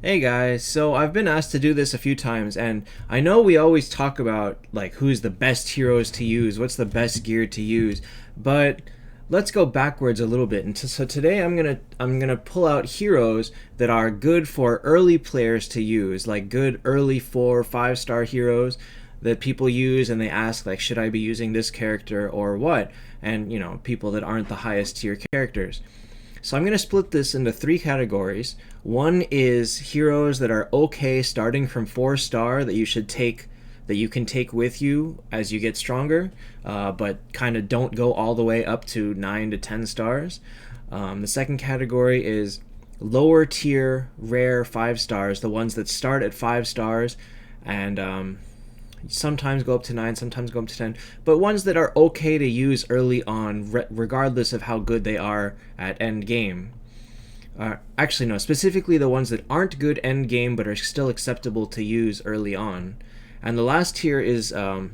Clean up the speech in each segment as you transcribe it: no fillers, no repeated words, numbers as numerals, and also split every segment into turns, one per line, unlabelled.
Hey guys, so I've been asked to do this a few times, and I know we always talk about like who's the best heroes to use, what's the best gear to use, but let's go backwards a little bit. And so today I'm gonna pull out heroes that are good for early players to use, like good early 4 or 5 star heroes that people use, and they ask like, should I be using this character or what? And people that aren't the highest tier characters. So I'm going to split this into 3 categories. One is heroes that are okay starting from 4 star that you should take, that you can take with you as you get stronger, but kind of don't go all the way up to 9 to 10 stars. The second category is lower tier rare 5 stars, the ones that start at 5 stars and sometimes go up to 9, sometimes go up to 10, but ones that are okay to use early on, regardless of how good they are at end game. Actually, no, specifically the ones that aren't good end game but are still acceptable to use early on. And the last tier is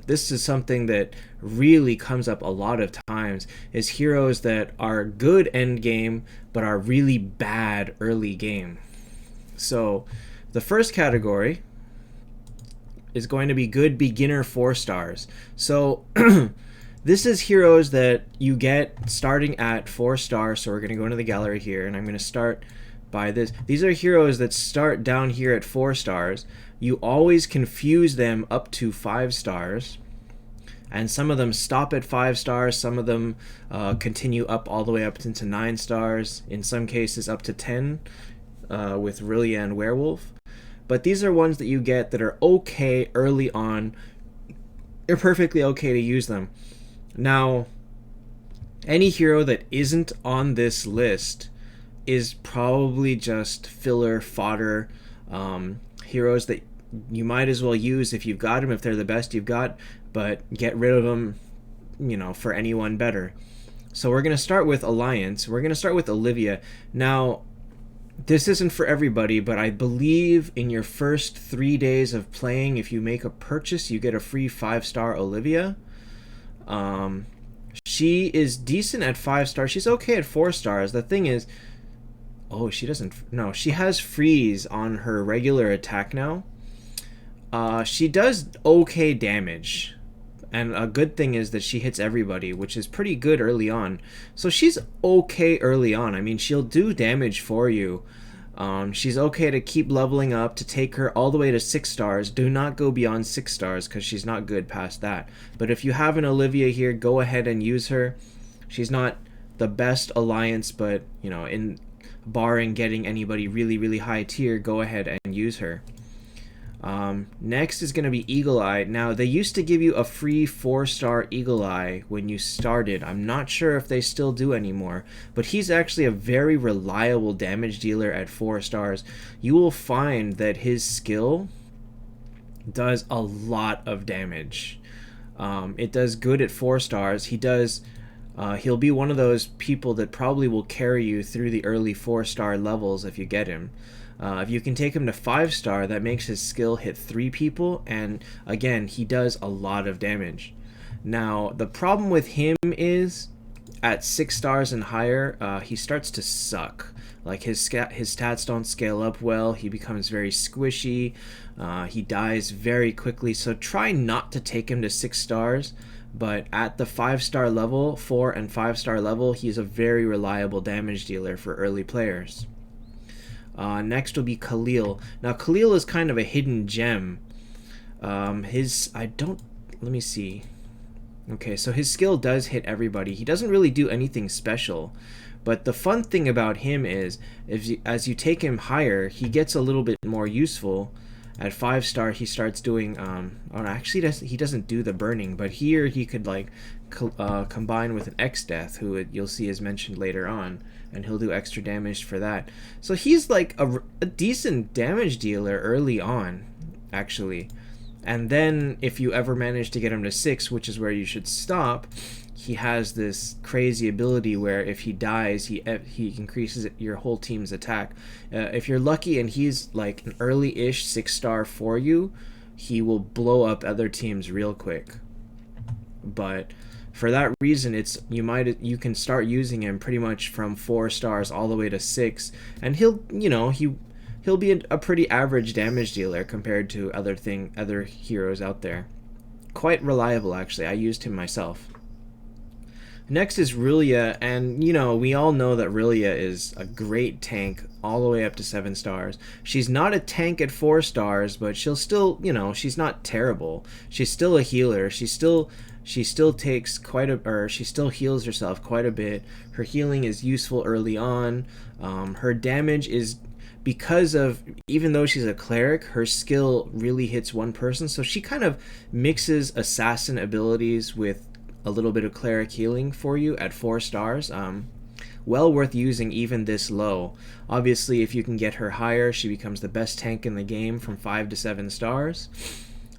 this is something that really comes up a lot of times, is heroes that are good end game but are really bad early game. So the first category is going to be good beginner 4 stars. So this is heroes that you get starting at 4 stars. So we're going to go into the gallery here, and I'm going to start by this. These are heroes that start down here at 4 stars. You always confuse them up to 5 stars, and some of them stop at 5 stars. Some of them continue up all the way up into 9 stars. In some cases, up to 10 with Rillia and Werewolf. But these are ones that you get that are okay early on. They're perfectly okay to use them. Now, any hero that isn't on this list is probably just filler fodder, heroes that you might as well use if you've got them, if they're the best you've got, but get rid of them, for anyone better. So we're going to start with Alliance. We're going to start with Olivia. Now, this isn't for everybody, but I believe in your first 3 days of playing, if you make a purchase, you get a free 5 star Olivia. She is decent at 5 stars. She's okay at 4 stars. The thing is, oh, she doesn't. No, she has freeze on her regular attack now. She does okay damage. And a good thing is that she hits everybody, which is pretty good early on. So she's okay early on. I mean, she'll do damage for you. She's okay to keep leveling up, to take her all the way to 6 stars. Do not go beyond 6 stars because she's not good past that. But if you have an Olivia here, go ahead and use her. She's not the best alliance, but, in barring getting anybody really, really high tier, go ahead and use her. Next is going to be Eagle Eye. Now, they used to give you a free 4 star Eagle Eye when you started. I'm not sure if they still do anymore, but he's actually a very reliable damage dealer at 4 stars. You will find that his skill does a lot of damage. It does good at 4 stars. He'll be one of those people that probably will carry you through the early 4 star levels if you get him. If you can take him to 5 star, that makes his skill hit 3 people, and again, he does a lot of damage. Now, the problem with him is, at 6 stars and higher, he starts to suck. Like, his stats don't scale up well, he becomes very squishy, he dies very quickly, so try not to take him to 6 stars, but at the 5 star level, 4 and 5 star level, he's a very reliable damage dealer for early players. Next will be Khalil. Now, Khalil is kind of a hidden gem. Let me see. Okay, so his skill does hit everybody. He doesn't really do anything special. But the fun thing about him is, as you take him higher, he gets a little bit more useful. At 5 star, he starts doing, actually, he doesn't do the burning, but here he could, like, combine with an X-Death, who you'll see is mentioned later on, and he'll do extra damage for that. So he's, like, a decent damage dealer early on, actually. And then, if you ever manage to get him to 6, which is where you should stop, he has this crazy ability where if he dies, he increases your whole team's attack. If you're lucky and he's like an early-ish 6 star for you, he will blow up other teams real quick. But for that reason, you can start using him pretty much from 4 stars all the way to 6, and he he'll be a pretty average damage dealer compared to other heroes out there. Quite reliable, actually. I used him myself. Next is Rillia, and we all know that Rillia is a great tank all the way up to 7 stars. She's not a tank at 4 stars, but she'll still, she's not terrible. She's still a healer. She still takes she still heals herself quite a bit. Her healing is useful early on. Her damage is, because of, even though she's a cleric, her skill really hits one person, so she kind of mixes assassin abilities with a little bit of cleric healing for you at 4 stars. Well worth using even this low. Obviously, if you can get her higher, she becomes the best tank in the game from 5 to 7 stars.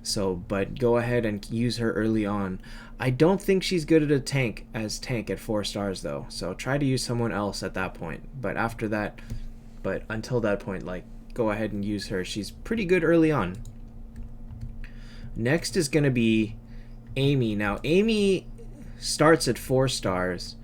So, but go ahead and use her early on. I don't think she's good at a tank at 4 stars though, so try to use someone else at that point. But until that point, go ahead and use her. She's pretty good early on. Next is going to be Amy. Now, Amy starts at 4 stars,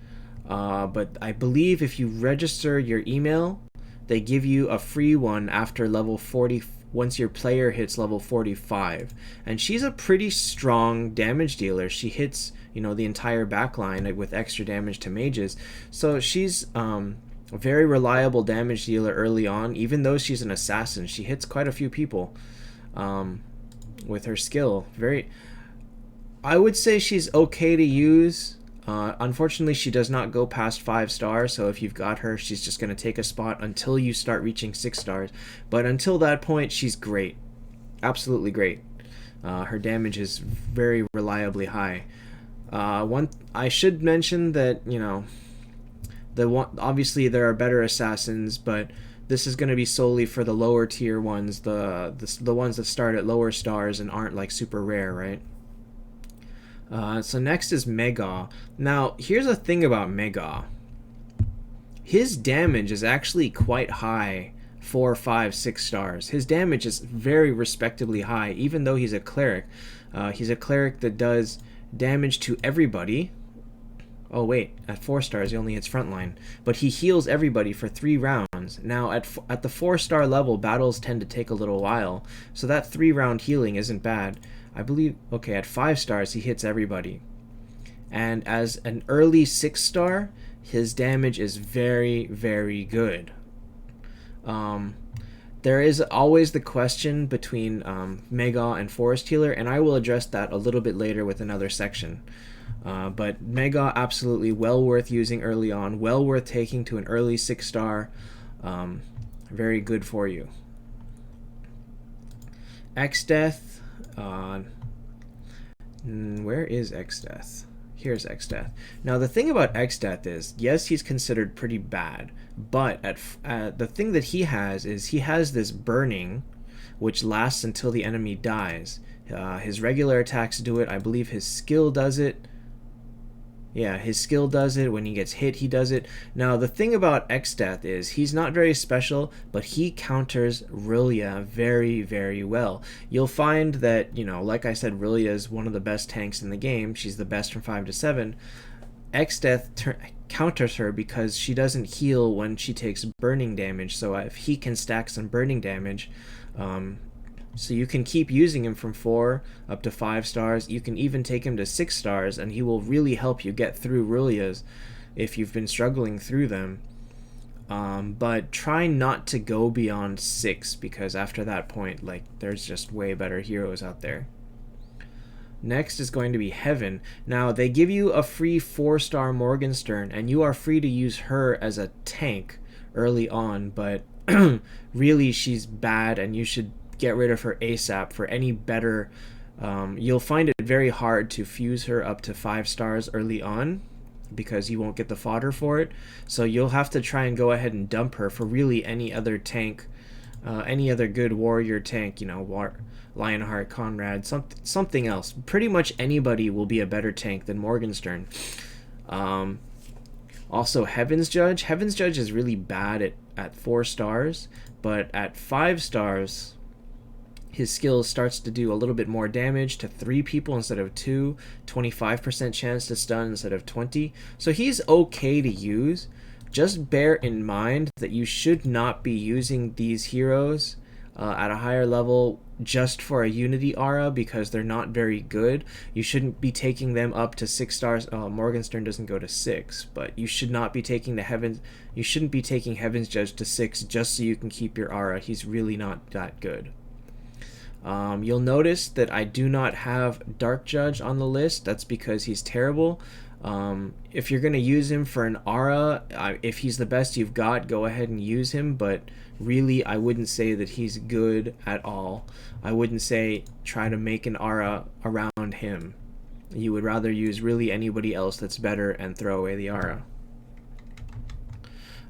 but I believe if you register your email, they give you a free one after level 40, once your player hits level 45. And she's a pretty strong damage dealer. She hits, the entire backline with extra damage to mages. So she's a very reliable damage dealer early on. Even though she's an assassin, she hits quite a few people with her skill. I would say she's okay to use. Unfortunately, she does not go past 5 stars, so if you've got her, she's just going to take a spot until you start reaching 6 stars. But until that point, she's great. Absolutely great. Her damage is very reliably high. I should mention that, obviously there are better assassins, but this is going to be solely for the lower tier ones, the ones that start at lower stars and aren't super rare, right? So next is Megaw. Now, here's a thing about Megaw. His damage is actually quite high, 4, 5, 6 stars. His damage is very respectably high, even though he's a cleric. He's a cleric that does damage to everybody. Oh wait, at 4 stars he only hits frontline, but he heals everybody for 3 rounds. Now at the 4-star level, battles tend to take a little while, so that 3-round healing isn't bad. I believe, okay, at 5 stars he hits everybody. And as an early 6 star, his damage is very, very good. There is always the question between Megaw and Forest Healer, and I will address that a little bit later with another section. But Megaw, absolutely well worth using early on, well worth taking to an early 6 star. Very good for you. X-Death. Where is X-Death? Here's X-Death. Now the thing about X-Death is, yes, he's considered pretty bad, but the thing that he has is he has this burning, which lasts until the enemy dies. His regular attacks do it. I believe his skill does it. Yeah, his skill does it. When he gets hit, he does it. Now, the thing about X-Death is he's not very special, but he counters Rillia very, very well. You'll find that, like I said, Rillia is one of the best tanks in the game. She's the best from 5 to 7. X-Death counters her because she doesn't heal when she takes burning damage. So if he can stack some burning damage, so you can keep using him from 4 up to 5 stars. You can even take him to 6 stars, and he will really help you get through Rillias if you've been struggling through them. But try not to go beyond 6, because after that point, there's just way better heroes out there. Next is going to be Heaven. Now, they give you a free 4-star Morgenstern, and you are free to use her as a tank early on, but really she's bad, and you should get rid of her ASAP for any better. You'll find it very hard to fuse her up to 5 stars early on because you won't get the fodder for it. So you'll have to try and go ahead and dump her for really any other tank, any other good warrior tank, Lionheart, Conrad, something else. Pretty much anybody will be a better tank than Morgenstern. Also, Heaven's Judge. Heaven's Judge is really bad at 4 stars, but at 5 stars, his skill starts to do a little bit more damage to 3 people instead of 2, 25% chance to stun instead of 20. So he's okay to use. just bear in mind that you should not be using these heroes at a higher level just for a unity aura, because they're not very good. You shouldn't be taking them up to 6 stars. Morgenstern doesn't go to 6, but you should not be taking you shouldn't be taking Heaven's Judge to 6 just so you can keep your aura. He's really not that good. You'll notice that I do not have Dark Judge on the list. That's because he's terrible. If you're going to use him for an aura, if he's the best you've got, go ahead and use him, but really I wouldn't say that he's good at all. I wouldn't say try to make an aura around him. You would rather use really anybody else that's better and throw away the aura.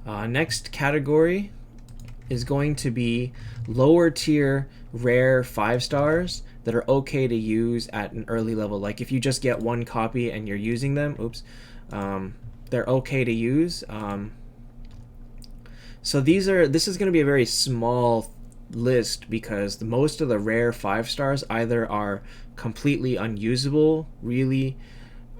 Next category is going to be lower tier rare 5 stars that are okay to use at an early level. Like if you just get one copy and you're using them, they're okay to use. So this is going to be a very small list because most of the rare 5 stars either are completely unusable, really,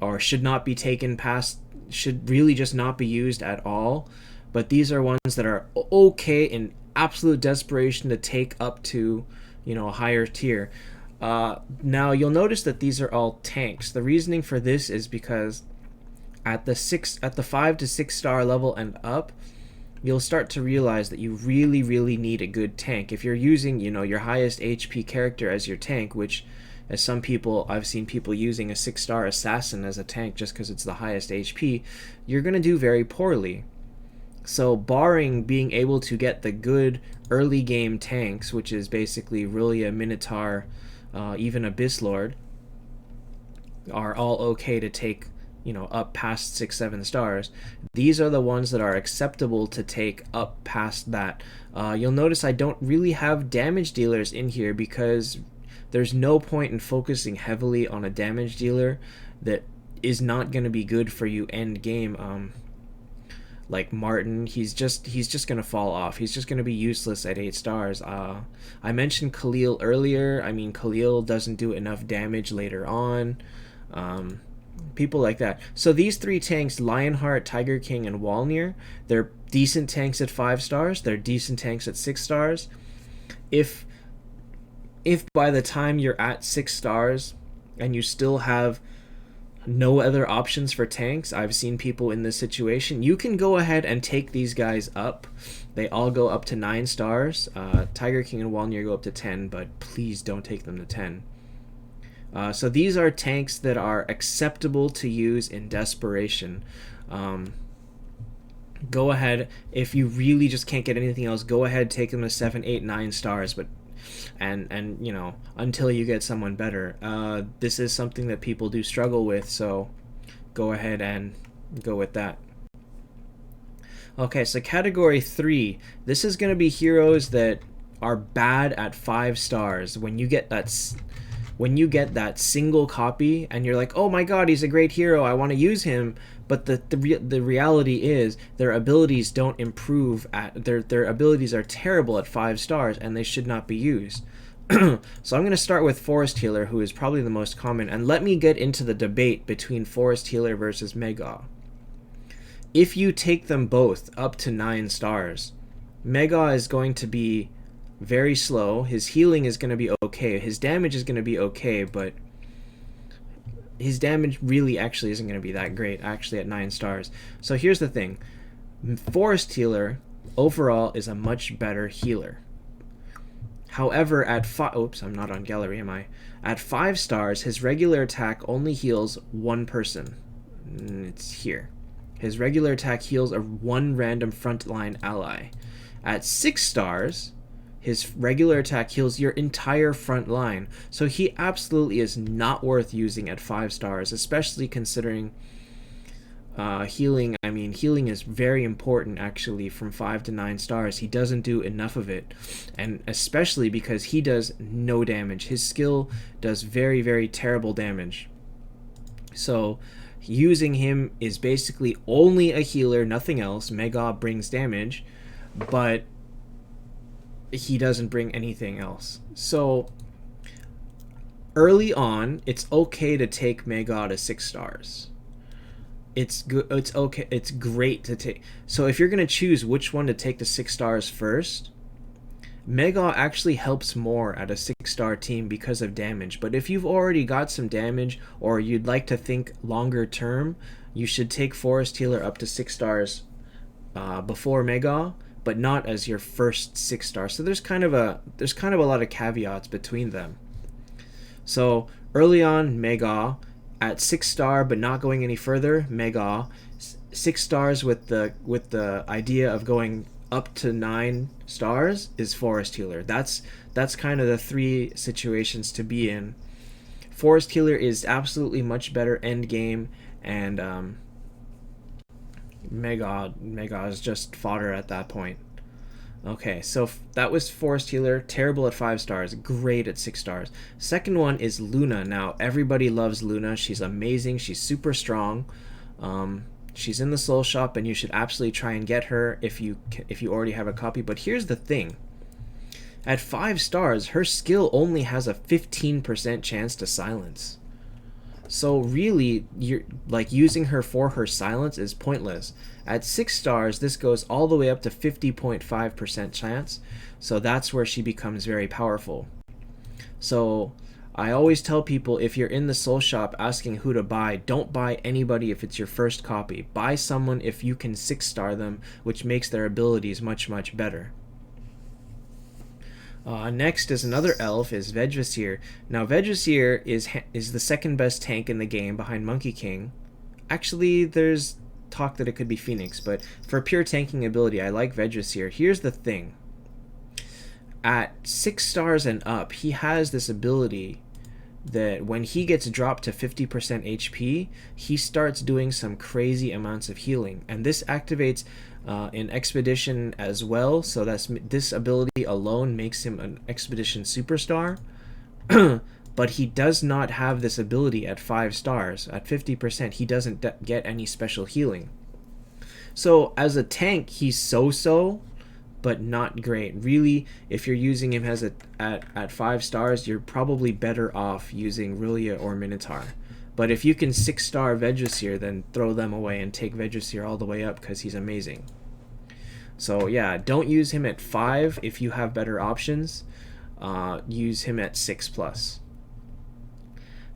or should not be taken past, should really just not be used at all. But these are ones that are okay in absolute desperation to take up to, a higher tier. Now you'll notice that these are all tanks. The reasoning for this is because at the 5 to 6 star level and up, you'll start to realize that you really, really need a good tank. If you're using, your highest HP character as your tank, which as I've seen people using a 6-star assassin as a tank just because it's the highest HP, you're going to do very poorly. So barring being able to get the good early game tanks, which is basically Rulia, Minotaur, even Abyss Lord, are all okay to take up past 6-7 stars. These are the ones that are acceptable to take up past that. You'll notice I don't really have damage dealers in here because there's no point in focusing heavily on a damage dealer that is not going to be good for you end game. Like Martin, he's just gonna fall off. He's just gonna be useless at 8 stars. I mentioned Khalil earlier. I mean, Khalil doesn't do enough damage later on. People like that. So these 3 tanks, Lionheart, Tiger King, and Walnir, they're decent tanks at 5 stars. They're decent tanks at 6 stars. If by the time you're at 6 stars and you still have no other options for tanks, I've seen people in this situation, you can go ahead and take these guys up. They all go up to 9 stars. Tiger King and Walnir go up to 10, but please don't take them to 10. So these are tanks that are acceptable to use in desperation. Go ahead, if you really just can't get anything else, go ahead, take them to 7, 8, 9 stars, but and until you get someone better. This is something that people do struggle with, so go ahead and go with that. Okay, so category 3, this is going to be heroes that are bad at 5 stars. When you get that single copy and you're like, oh my god, he's a great hero, I want to use him, but the reality is their abilities don't improve at their abilities are terrible at 5 stars and they should not be used. So I'm going to start with Forest Healer, who is probably the most common, and let me get into the debate between Forest Healer versus Megaw. If you take them both up to 9 stars, Megaw is going to be very slow. His healing is going to be okay. His damage is going to be okay, but his damage really actually isn't going to be that great, actually, at 9 stars. So here's the thing. Forest Healer, overall, is a much better healer. However, at 5... Oops, I'm not on gallery, am I? At 5 stars, his regular attack only heals one person. It's here. His regular attack heals one random frontline ally. At 6 stars... his regular attack heals your entire front line. So he absolutely is not worth using at 5 stars, especially considering healing. I mean, healing is very important, actually, from 5 to 9 stars. He doesn't do enough of it, and especially because he does no damage. His skill does very, very terrible damage. So using him is basically only a healer, nothing else. Megaw brings damage, but he doesn't bring anything else. So early on, it's okay to take Megaw to 6 stars. it's good. It's okay. It's great to take. So if you're gonna choose which one to take to 6 stars first, Megaw actually helps more at a 6 star team because of damage. But if you've already got some damage or you'd like to think longer term, you should take Forest Healer up to 6 stars before Megaw, but not as your first 6 star. So there's kind of a lot of caveats between them. So early on, Megaw at 6 star, but not going any further. Megaw 6 stars with the idea of going up to 9 stars is Forest Healer. That's kind of the three situations to be in. Forest Healer is absolutely much better end game, and Megaw is just fodder at that point. Okay, so that was Forest Healer, terrible at 5 stars, great at 6 stars. Second one is Luna. Now everybody loves Luna. She's amazing. She's super strong. She's in the Soul Shop, and you should absolutely try and get her if you already have a copy. But here's the thing: at 5 stars, her skill only has a 15% chance to silence. So really, you're like using her for her silence is pointless. At 6 stars, this goes all the way up to 50.5% chance. So that's where she becomes very powerful. So I always tell people, if you're in the Soul Shop asking who to buy, don't buy anybody if it's your first copy. Buy someone if you can 6-star them, which makes their abilities much, much better. Next is another elf, is Vegvasir. Now Vegvasir is the second best tank in the game behind Monkey King. Actually, there's talk that it could be Phoenix, but for pure tanking ability, I like Vegvasir. Here's the thing: at 6 stars and up, he has this ability that when he gets dropped to 50% HP, he starts doing some crazy amounts of healing, and this activates in Expedition as well. So this ability alone makes him an Expedition superstar. But he does not have this ability at 5 stars. At 50%, he doesn't get any special healing. So as a tank, he's so-so, but not great. Really, if you're using him as at 5 stars, you're probably better off using Rillia or Minotaur. But if you can 6-star Vegvasir, then throw them away and take Vegvasir all the way up, because he's amazing. So yeah, don't use him at 5 if you have better options. Use him at 6+.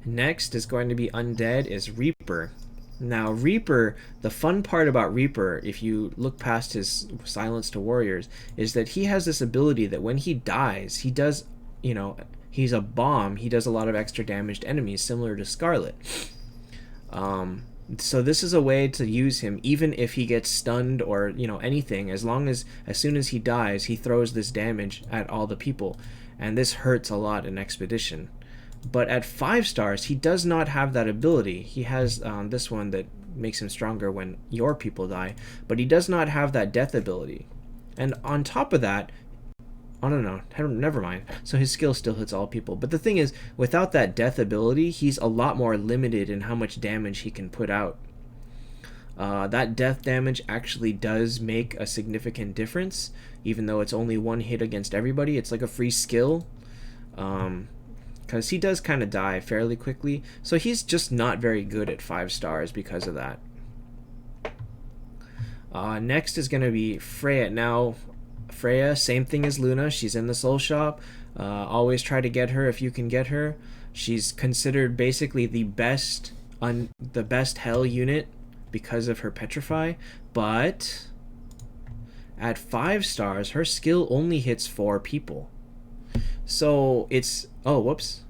Next is going to be Undead, is Reaper. Now Reaper, the fun part about Reaper, if you look past his Silence to Warriors, is that he has this ability that when he dies, he does, he's a bomb, he does a lot of extra damage to enemies, similar to Scarlet. So this is a way to use him even if he gets stunned or anything, as soon as he dies, he throws this damage at all the people, and this hurts a lot in Expedition. But at 5 stars, he does not have that ability. He has this one that makes him stronger when your people die, but he does not have that death ability. And on top of that, oh no, never mind. So his skill still hits all people. But the thing is, without that death ability, he's a lot more limited in how much damage he can put out. That death damage actually does make a significant difference, even though it's only one hit against everybody. It's like a free skill. Because he does kind of die fairly quickly, so he's just not very good at 5 stars because of that. Next is going to be Freya. Now, Freya, same thing as Luna. She's in the Soul Shop. Always try to get her if you can get her. She's considered basically the best Hell unit because of her Petrify, but at 5 stars, her skill only hits 4 people. So it's... Oh, whoops.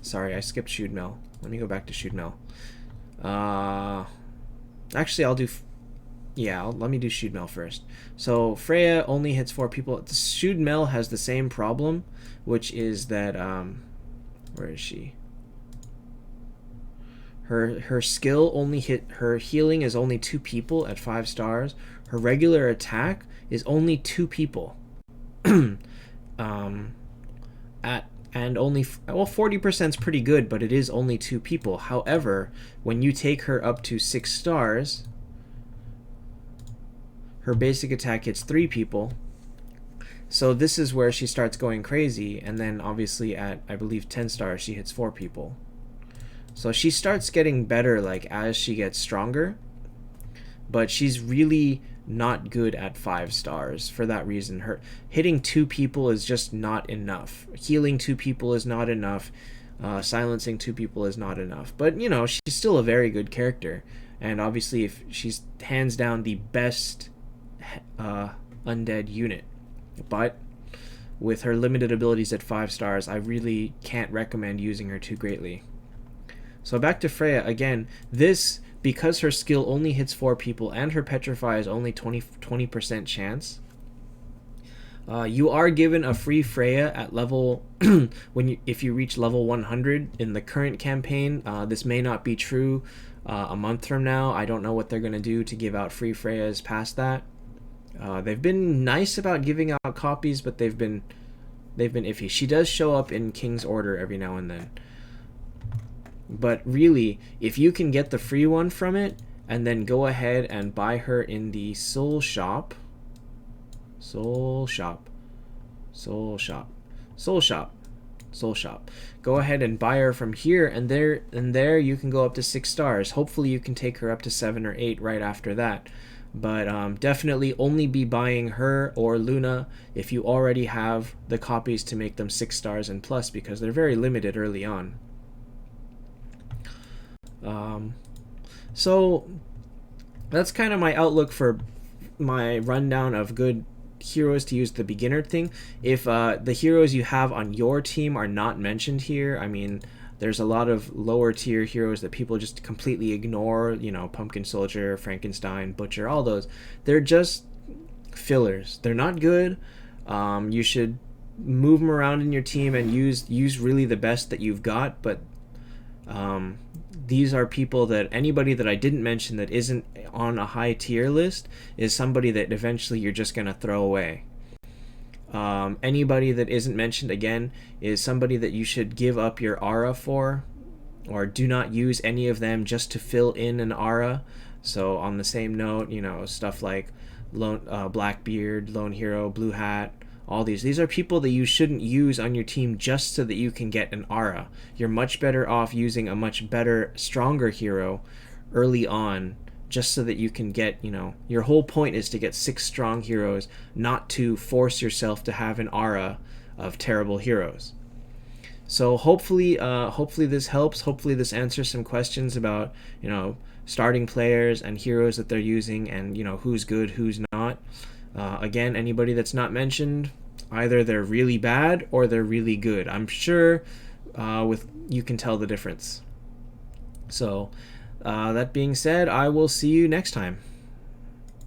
Sorry, I skipped Shootmill. Let me go back to Shootmill. Actually, I'll do... let me do Shootmill first. So Freya only hits 4 people. Shootmill has the same problem, which is that... where is she? Her skill only her healing is only 2 people at 5 stars. Her regular attack is only 2 people. And only 40% is pretty good, but it is only 2 people. However, when you take her up to 6 stars, her basic attack hits 3 people. So this is where she starts going crazy, and then obviously at, I believe, 10 stars, she hits 4 people. So she starts getting better like as she gets stronger, but she's really not good at 5 stars for that reason. Her hitting 2 people is just not enough. Healing 2 people is not enough. Silencing 2 people is not enough. But you know, she's still a very good character, and obviously, if she's hands down the best undead unit. But with her limited abilities at 5 stars, I really can't recommend using her too greatly. So back to Freya again. This, because her skill only hits 4 people and her petrify is only 20% chance. You are given a free Freya at level if you reach level 100 in the current campaign. This may not be true a month from now. I don't know what they're going to do to give out free Freyas past that. They've been nice about giving out copies, but they've been iffy. She does show up in King's Order every now and then. But really, if you can get the free one from it and then go ahead and buy her in the Soul Shop. Go ahead and buy her from here, and there you can go up to 6 stars. Hopefully you can take her up to 7 or 8 right after that. But definitely only be buying her or Luna if you already have the copies to make them 6 stars and plus, because they're very limited early on. So that's kind of my outlook for my rundown of good heroes to use the beginner thing. If the heroes you have on your team are not mentioned here, I mean, there's a lot of lower tier heroes that people just completely ignore, you know, Pumpkin Soldier, Frankenstein, Butcher, all those. They're just fillers. They're not good. You should move them around in your team and use really the best that you've got, but these are people that anybody that I didn't mention that isn't on a high tier list is somebody that eventually you're just going to throw away. Anybody that isn't mentioned again is somebody that you should give up your aura for, or do not use any of them just to fill in an aura. So on the same note, you know, stuff like Blackbeard, Lone Hero, Blue Hat, all these are people that you shouldn't use on your team just so that you can get an aura. You're much better off using a much better, stronger hero early on, just so that you can get, you know, your whole point is to get 6 strong heroes, not to force yourself to have an aura of terrible heroes. So hopefully this helps. Hopefully this answers some questions about, you know, starting players and heroes that they're using, and, you know, who's good, who's not. Again, anybody that's not mentioned, either they're really bad or they're really good. I'm sure you can tell the difference. So that being said, I will see you next time.